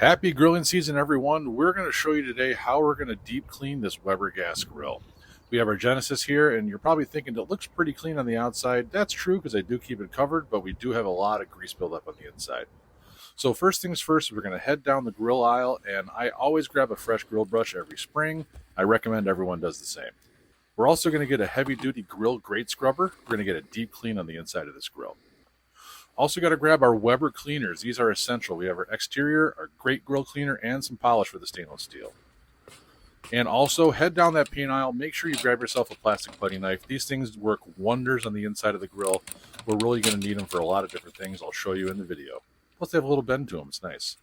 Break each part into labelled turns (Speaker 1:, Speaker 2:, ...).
Speaker 1: Happy grilling season, everyone. We're going to show you today how we're going to deep clean this Weber gas grill. We have our Genesis here, and you're probably thinking it looks pretty clean on the outside. That's true because I do keep it covered, but we do have a lot of grease buildup on the inside. So first things first, we're going to head down the grill aisle, and I always grab a fresh grill brush every spring. I recommend everyone does the same. We're also going to get a heavy-duty grill grate scrubber. We're going to get a deep clean on the inside of this grill. Also got to grab our Weber cleaners. These are essential. We have our exterior, our grate grill cleaner, and some polish for the stainless steel. And also head down that paint aisle. Make sure you grab yourself a plastic putty knife. These things work wonders on the inside of the grill. We're really going to need them for a lot of different things. I'll show you in the video. Plus they have a little bend to them. It's nice.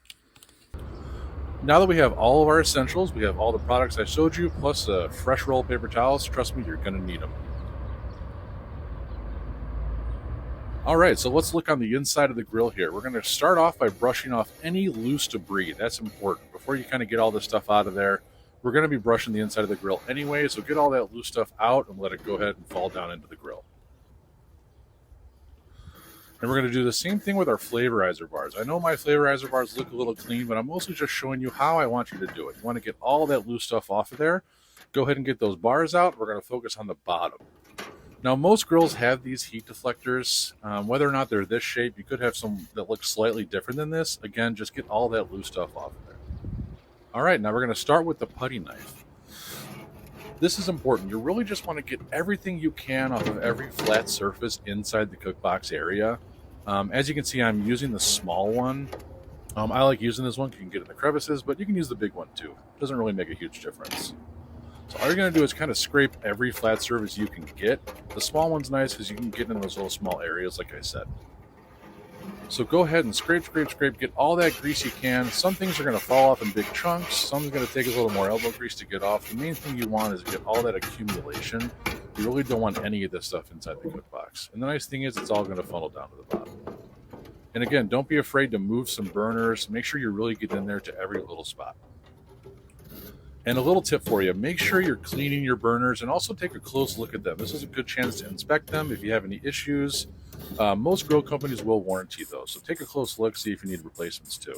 Speaker 1: Now that we have all of our essentials, we have all the products I showed you, plus a fresh roll of paper towels. Trust me, you're going to need them. All right, so let's look on the inside of the grill here. We're going to start off by brushing off any loose debris. That's important. Before you kind of get all this stuff out of there, we're going to be brushing the inside of the grill anyway, so get all that loose stuff out and let it go ahead and fall down into the grill. And we're going to do the same thing with our flavorizer bars. I know my flavorizer bars look a little clean, but I'm mostly just showing you how I want you to do it. You want to get all that loose stuff off of there. Go ahead and get those bars out. We're going to focus on the bottom. Now, most grills have these heat deflectors. Whether or not they're this shape, you could have some that look slightly different than this. Again, just get all that loose stuff off of there. All right, now we're going to start with the putty knife. This is important. You really just want to get everything you can off of every flat surface inside the cook box area. As you can see, I'm using the small one. I like using this one because you can get in the crevices, but you can use the big one too. It doesn't really make a huge difference. So all you're going to do is kind of scrape every flat surface you can get. The small one's nice because you can get in those little small areas, like I said. So go ahead and scrape, get all that grease you can. Some things are going to fall off in big chunks. Some is going to take a little more elbow grease to get off. The main thing you want is to get all that accumulation. You really don't want any of this stuff inside the cook box. And the nice thing is it's all going to funnel down to the bottom. And again, don't be afraid to move some burners. Make sure you really get in there to every little spot. And a little tip for you, make sure you're cleaning your burners and also take a close look at them. This is a good chance to inspect them if you have any issues. Most grill companies will warranty those, so take a close look, see if you need replacements too.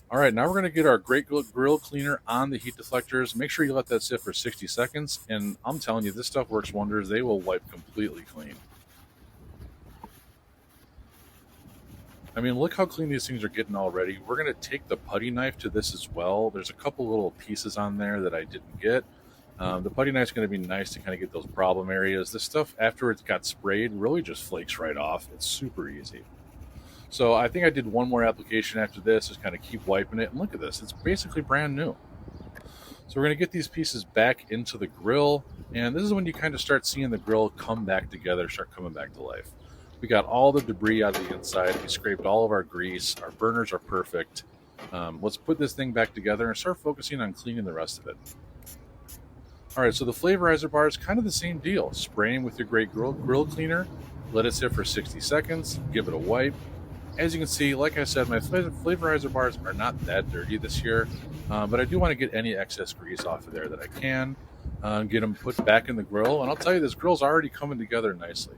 Speaker 1: All right, now we're going to get our grate grill cleaner on the heat deflectors. Make sure you let that sit for 60 seconds, and I'm telling you, this stuff works wonders. They will wipe completely clean. I mean, look how clean these things are getting already. We're going to take the putty knife to this as well. There's a couple little pieces on there that I didn't get. The putty knife's going to be nice to kind of get those problem areas. This stuff, after it's got sprayed, really just flakes right off. It's super easy. So I think I did one more application after this, just kind of keep wiping it. And look at this, it's basically brand new. So we're going to get these pieces back into the grill. And this is when you kind of start seeing the grill come back together, start coming back to life. We got all the debris out of the inside. We scraped all of our grease. Our burners are perfect. Let's put this thing back together and start focusing on cleaning the rest of it. All right, so the flavorizer bar is kind of the same deal. Spraying with your grate grill cleaner, let it sit for 60 seconds, give it a wipe. As you can see, like I said, my flavorizer bars are not that dirty this year, but I do want to get any excess grease off of there that I can, get them put back in the grill. And I'll tell you, this grill's already coming together nicely.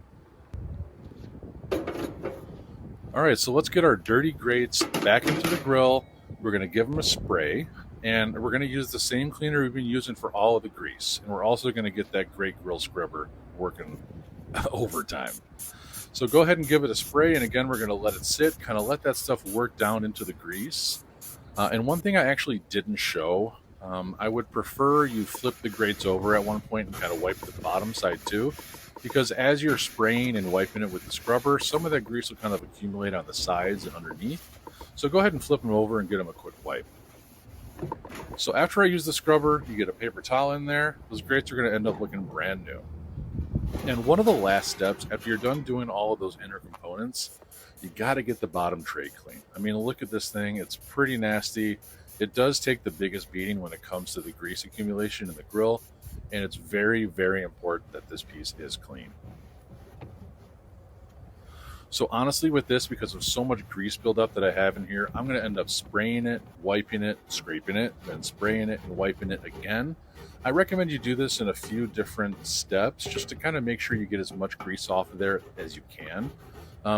Speaker 1: All right, so let's get our dirty grates back into the grill. We're going to give them a spray, and we're going to use the same cleaner we've been using for all of the grease. And we're also going to get that grate grill scrubber working overtime. So go ahead and give it a spray, and again, we're going to let it sit, kind of let that stuff work down into the grease. And one thing I actually didn't show, I would prefer you flip the grates over at one point and kind of wipe the bottom side too. Because as you're spraying and wiping it with the scrubber, some of that grease will kind of accumulate on the sides and underneath. So go ahead and flip them over and get them a quick wipe. So after I use the scrubber, you get a paper towel in there. Those grates are going to end up looking brand new. And one of the last steps, after you're done doing all of those inner components, you got to get the bottom tray clean. I mean, look at this thing. It's pretty nasty. It does take the biggest beating when it comes to the grease accumulation in the grill. And it's very, very important that this piece is clean. So honestly, with this, because of so much grease buildup that I have in here, I'm going to end up spraying it, wiping it, scraping it, then spraying it and wiping it again. I recommend you do this in a few different steps just to kind of make sure you get as much grease off of there as you can.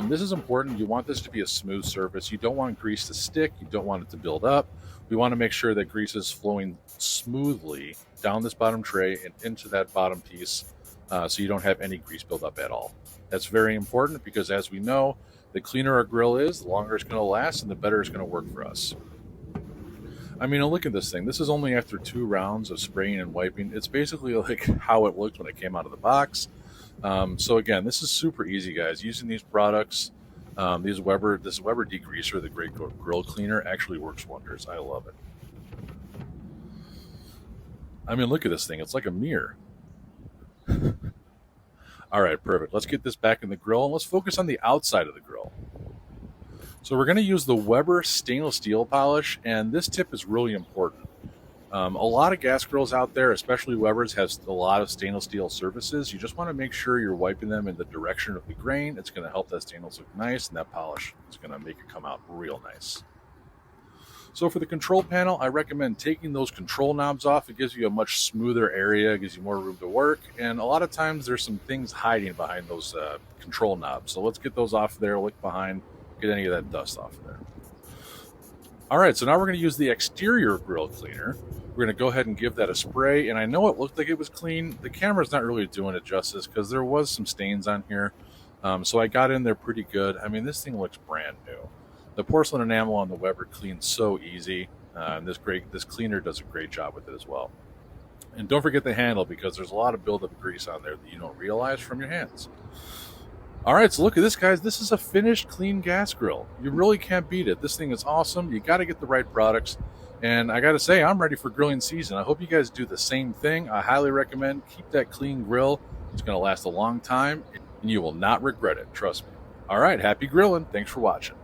Speaker 1: This is important. You want this to be a smooth surface. You don't want grease to stick. You don't want it to build up. We want to make sure that grease is flowing smoothly down this bottom tray and into that bottom piece, so you don't have any grease buildup at all. That's very important because, as we know, the cleaner our grill is, the longer it's going to last and the better it's going to work for us. I mean, look at this thing. This is only after 2 rounds of spraying and wiping. It's basically like how it looked when it came out of the box. So again, this is super easy, guys. Using these products, this Weber degreaser, the Great Grill Cleaner, actually works wonders. I love it. I mean, look at this thing. It's like a mirror. All right, perfect. Let's get this back in the grill and let's focus on the outside of the grill. So we're going to use the Weber stainless steel polish, and this tip is really important. A lot of gas grills out there, especially Weber's, has a lot of stainless steel surfaces. You just want to make sure you're wiping them in the direction of the grain. It's going to help that stainless look nice, and that polish is going to make it come out real nice. So for the control panel, I recommend taking those control knobs off. It gives you a much smoother area, it gives you more room to work, and a lot of times there's some things hiding behind those control knobs. So let's get those off there, look behind, get any of that dust off of there. All right, so now we're going to use the exterior grill cleaner. We're going to go ahead and give that a spray, and I know it looked like it was clean. The camera's not really doing it justice because there was some stains on here, so I got in there pretty good. I mean, this thing looks brand new. The porcelain enamel on the Weber cleans so easy, and this cleaner does a great job with it as well. And don't forget the handle because there's a lot of buildup of grease on there that you don't realize from your hands. All right, so look at this, guys. This is a finished, clean gas grill. You really can't beat it. This thing is awesome. You got to get the right products. And I got to say, I'm ready for grilling season. I hope you guys do the same thing. I highly recommend keep that clean grill. It's going to last a long time, and you will not regret it. Trust me. All right, happy grilling. Thanks for watching.